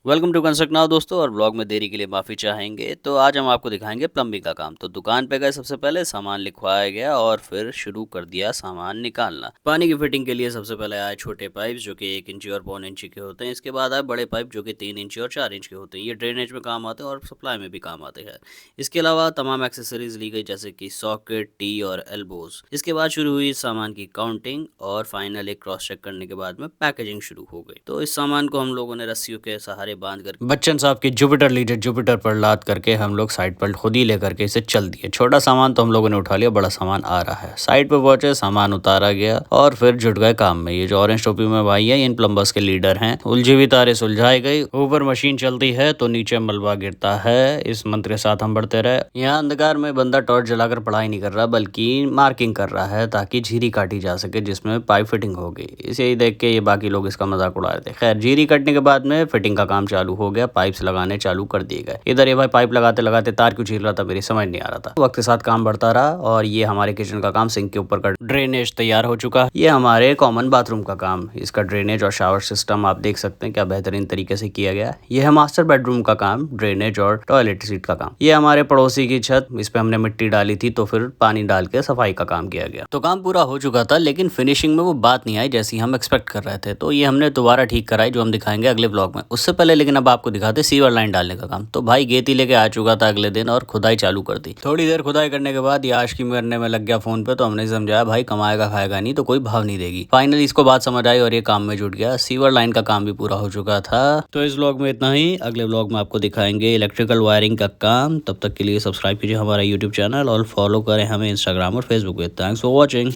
Welcome to construct now दोस्तों। और blog में देरी के लिए माफ़ी चाहेंगे। तो आज हम आपको दिखाएंगे प्लम्बिंग का काम। तो दुकान पे गए, सबसे पहले सामान लिखवाया गया और फिर शुरू कर दिया सामान निकालना। पानी की फिटिंग के लिए सबसे पहले आए छोटे पाइप जो कि 1 इंची और 1.25 इंची के होते हैं। इसके बाद आए बड़े पाइप जो कि 3 इंची और 4 इंच के होते हैं। ये ड्रेनेज में काम आते हैं और सप्लाई में भी काम आते हैं। इसके अलावा तमाम एक्सेसरीज ली गई जैसे कि सॉकेट, टी और एल्बोज। इसके बाद शुरू हुई सामान की काउंटिंग और फाइनल एक क्रॉस चेक करने के बाद में पैकेजिंग शुरू हो गई। तो इस सामान को हम लोगों ने रस्सियों के सहारे बांध कर बच्चन साहब की जुपिटर लीडर जुपिटर पर लाद करके हम लोग साइड पर खुद ही लेकर के इसे चल दिए। छोटा सामान तो हम लोगों ने उठा लिया, बड़ा सामान आ रहा है। साइड पे पहुंचे, सामान उतारा गया और फिर जुट गए काम में। ये जो ऑरेंज टोपी में भाई है, इन प्लम्बर्स के लीडर हैं। उलझी हुई तारे सुलझाई गई। ऊपर मशीन चलती है तो नीचे मलबा गिरता है। इस मंत्र के साथ हम बढ़ते रहे। यहाँ अंधकार में बंदा टॉर्च जलाकर पढ़ाई नहीं कर रहा बल्कि मार्किंग कर रहा है ताकि झीरी काटी जा सके जिसमें पाइप फिटिंग होगी। इसे ही देख के ये बाकी लोग इसका मजाक उड़ा रहे थे। खैर, झीरी कटने के बाद में फिटिंग का काम चालू हो गया। पाइप्स लगाने चालू कर दिए गए। इधर ये भाई पाइप लगाते लगाते तार क्यों छील रहा था मेरी समझ नहीं आ रहा था। वक्त के साथ काम बढ़ता रहा और ये हमारे किचन का काम, सिंक के ऊपर का ड्रेनेज तैयार हो चुका। ये हमारे कॉमन बाथरूम का काम, इसका ड्रेनेज और शावर सिस्टम आप देख सकते हैं क्या बेहतरीन तरीके से किया गया। ये है मास्टर बेडरूम का काम, ड्रेनेज और टॉयलेट सीट का काम। ये हमारे पड़ोसी की छत, इस पे हमने मिट्टी डाली थी तो फिर पानी डाल के सफाई का काम किया गया। तो काम पूरा हो चुका था लेकिन फिनिशिंग में वो बात नहीं आई जैसी हम एक्सपेक्ट कर रहे थे। तो ये हमने दोबारा ठीक कराई जो हम दिखाएंगे अगले ब्लॉग में। उससे पहले लेकिन अब आपको दिखाते सीवर लाइन डालने का काम। तो भाई गेती लेके आ चुका था अगले दिन और खुदाई चालू कर दी। थोड़ी देर खुदाई करने के बाद ये आशिकी मरने में लग गया फोन पे। तो हमने समझाया भाई कमाएगा खाएगा नहीं तो कोई भाव नहीं देगी। फाइनली इसको बात समझ आई और ये काम में जुट गया। सीवर लाइन का काम भी पूरा हो चुका था। तो इस ब्लॉग में इतना ही। अगले ब्लॉग में आपको दिखाएंगे इलेक्ट्रिकल वायरिंग का काम। तब तक के लिए सब्सक्राइब कीजिए हमारा यूट्यूब चैनल और फॉलो करें हमें इंस्टाग्राम और फेसबुक पे। Thanks for watching.